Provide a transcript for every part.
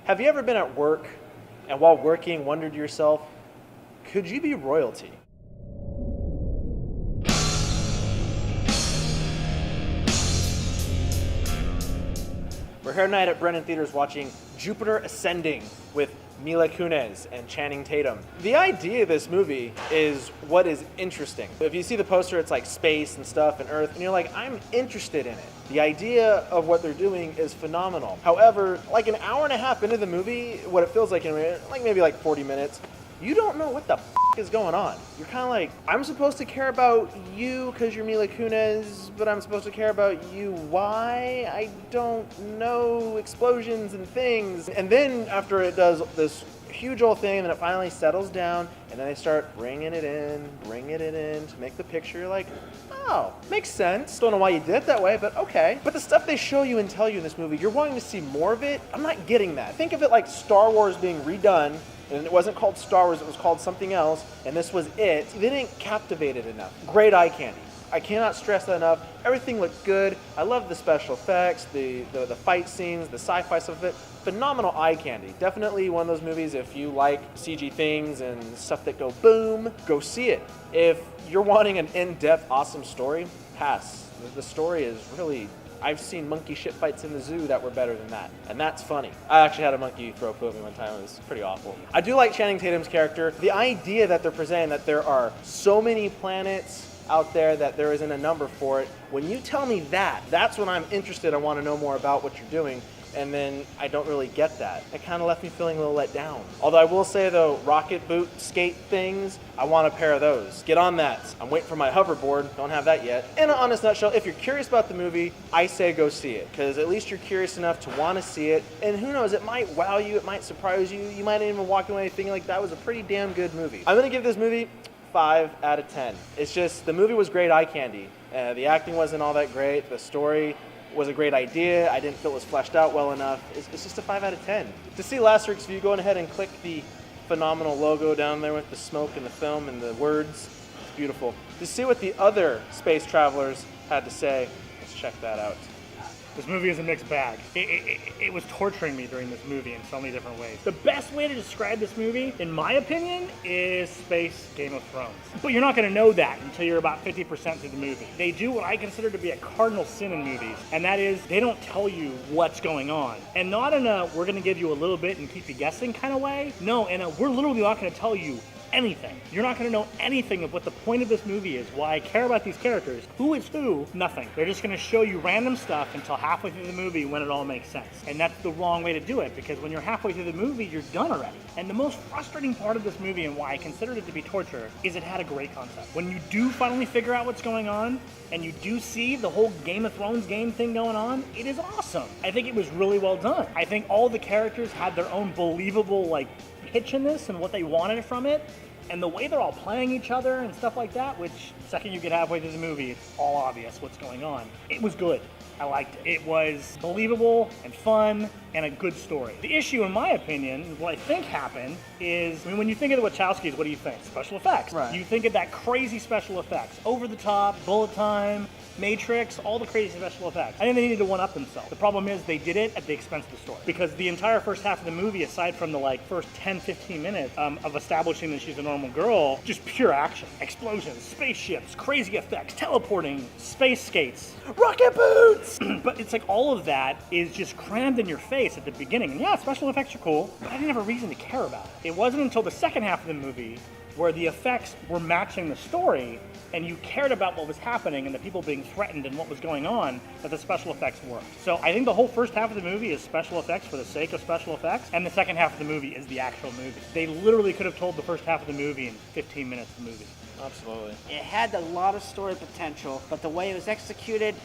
Have you ever been at work and while working wondered to yourself, could you be royalty? We're here tonight at Brennan Theaters watching Jupiter Ascending with Mila Kunis and Channing Tatum. The idea of this movie is what is interesting. If you see the poster, it's like space and stuff and Earth, and you're like, I'm interested in it. The idea of what they're doing is phenomenal. However, like an hour and a half into the movie, what it feels like anyway, like maybe like 40 minutes, you don't know what the is going on. You're kind of like, I'm supposed to care about you because you're Mila Kunis, but I'm supposed to care about you. Why? I don't know. Explosions and things. And then after it does this huge old thing, and then it finally settles down, and then they start bringing it in to make the picture. You're like, oh, makes sense. Don't know why you did it that way, but okay. But the stuff they show you and tell you in this movie, you're wanting to see more of it. I'm not getting that. Think of it like Star Wars being redone, and it wasn't called Star Wars, it was called something else, and this was it. They didn't captivate it enough. Great eye candy. I cannot stress that enough. Everything looked good. I love the special effects, the fight scenes, the sci-fi stuff of it. Phenomenal eye candy. Definitely one of those movies, if you like CG things and stuff that go boom, go see it. If you're wanting an in-depth, awesome story, pass. The story is really... I've seen monkey shit fights in the zoo that were better than that, and that's funny. I actually had a monkey throw a me one time. It was pretty awful. I do like Channing Tatum's character. The idea that they're presenting that there are so many planets out there that there isn't a number for it, when you tell me that, that's when I'm interested. I want to know more about what you're doing, and then I don't really get that. It kind of left me feeling a little let down. Although I will say though, rocket boot skate things, I want a pair of those. Get on that. I'm waiting for my hoverboard. Don't have that yet. In an honest nutshell, if you're curious about the movie, I say go see it, because at least you're curious enough to want to see it. And who knows, it might wow you, it might surprise you. You might even walk away thinking like that was a pretty damn good movie. I'm gonna give this movie 5 out of 10. It's just, the movie was great eye candy. The acting wasn't all that great. The story was a great idea. I didn't feel it was fleshed out well enough. It's just a 5 out of 10. To see last week's view, go ahead and click the phenomenal logo down there with the smoke and the film and the words. It's beautiful. To see what the other space travelers had to say, let's check that out. This movie is a mixed bag. It was torturing me during this movie in so many different ways. The best way to describe this movie, in my opinion, is space Game of Thrones. But you're not going to know that until you're about 50% through the movie. They do what I consider to be a cardinal sin in movies, and that is they don't tell you what's going on. And not in a, we're going to give you a little bit and keep you guessing kind of way. No, in a, we're literally not going to tell you anything. You're not going to know anything of what the point of this movie is, why I care about these characters, who is who, nothing. They're just going to show you random stuff until halfway through the movie when it all makes sense. And that's the wrong way to do it, because when you're halfway through the movie, you're done already. And the most frustrating part of this movie, and why I considered it to be torture, is it had a great concept. When you do finally figure out what's going on, and you do see the whole Game of Thrones game thing going on, it is awesome. I think it was really well done. I think all the characters had their own believable, pitch in this and what they wanted from it, and the way they're all playing each other and stuff like that, which second you get halfway through the movie, it's all obvious what's going on. It was good. I liked it. It was believable and fun and a good story. The issue, in my opinion, what I think happened is, when you think of the Wachowskis, what do you think? Special effects. Right. You think of that crazy special effects. Over the top, bullet time, Matrix, all the crazy special effects. I think they needed to one-up themselves. The problem is they did it at the expense of the story. Because the entire first half of the movie, aside from the first 10, 15 minutes of establishing that she's a normal girl, just pure action. Explosions, spaceships, crazy effects, teleporting, space skates, rocket boots! But it's all of that is just crammed in your face at the beginning. And yeah, special effects are cool, but I didn't have a reason to care about it. It wasn't until the second half of the movie where the effects were matching the story and you cared about what was happening and the people being threatened and what was going on, that the special effects worked. So I think the whole first half of the movie is special effects for the sake of special effects, and the second half of the movie is the actual movie. They literally could have told the first half of the movie in 15 minutes of the movie. Absolutely. It had a lot of story potential, but the way it was executed,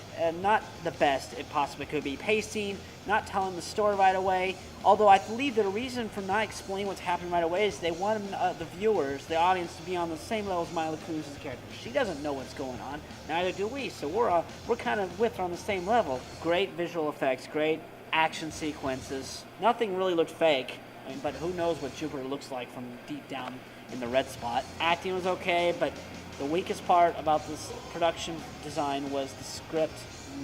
not the best it possibly could be. Pacing, not telling the story right away. Although I believe the reason for not explaining what's happening right away is they want the viewers, the audience, to be on the same level as Mila Kunis' character. She doesn't know what's going on, neither do we. So we're kind of with her on the same level. Great visual effects, great action sequences. Nothing really looked fake, but who knows what Jupiter looks like from deep down in the red spot. Acting was okay, but the weakest part about this production design was the script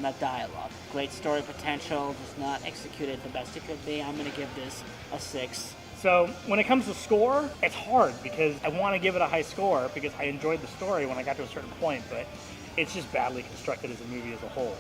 not dialogue. Great story potential, just not executed the best it could be. I'm going to give this a 6. So when it comes to score, it's hard because I want to give it a high score because I enjoyed the story when I got to a certain point, but it's just badly constructed as a movie as a whole.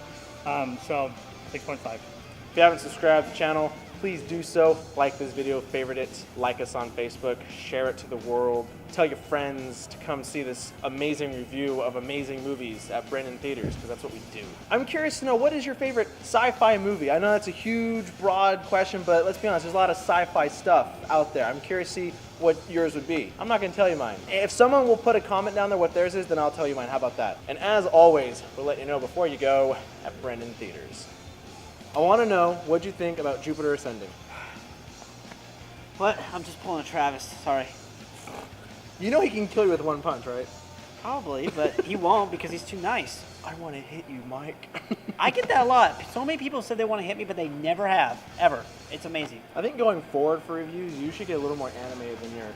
So 6.5. If you haven't subscribed to the channel, please do so. Like this video, favorite it, like us on Facebook, share it to the world. Tell your friends to come see this amazing review of amazing movies at Brennan Theaters, because that's what we do. I'm curious to know, what is your favorite sci-fi movie? I know that's a huge, broad question, but let's be honest, there's a lot of sci-fi stuff out there. I'm curious to see what yours would be. I'm not going to tell you mine. If someone will put a comment down there what theirs is, then I'll tell you mine. How about that? And as always, we'll let you know before you go at Brennan Theaters. I want to know, what'd you think about Jupiter Ascending? What? I'm just pulling a Travis. Sorry. You know he can kill you with one punch, right? Probably, but he won't because he's too nice. I want to hit you, Mike. I get that a lot. So many people said they want to hit me, but they never have, ever. It's amazing. I think going forward for reviews, you should get a little more animated than your.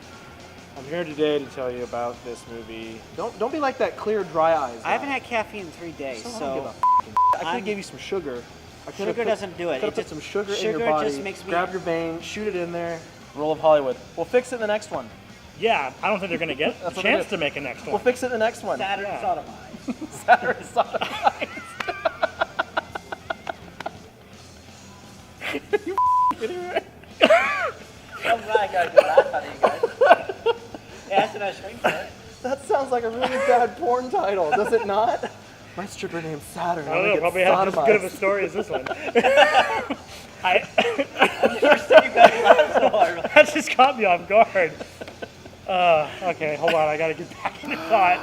I'm here today to tell you about this movie. Don't be like that clear, dry eyes guy. I haven't had caffeine in 3 days, I don't so give a f***ing I could have gave you some sugar. sugar doesn't do it. Could have It put just- some sugar in sugar your body. just makes me- Grab your vein, shoot it in there. Roll of Hollywood. We'll fix it in the next one. Yeah, I don't think they're going to get a That's what chance it to make a next We'll one. fix it in the next one. Saturn Yeah. sodomized. Saturn sodomized. You idiot. I'm not going to do that out of you guys. Yeah, that's a nice ring for it. That sounds like a really bad porn title, does it not? My stripper name's Saturn. I don't know, probably has as good of a story as this one. First time you guys laughed so hard. That just caught me off guard. Okay, hold on, I gotta get back into thought.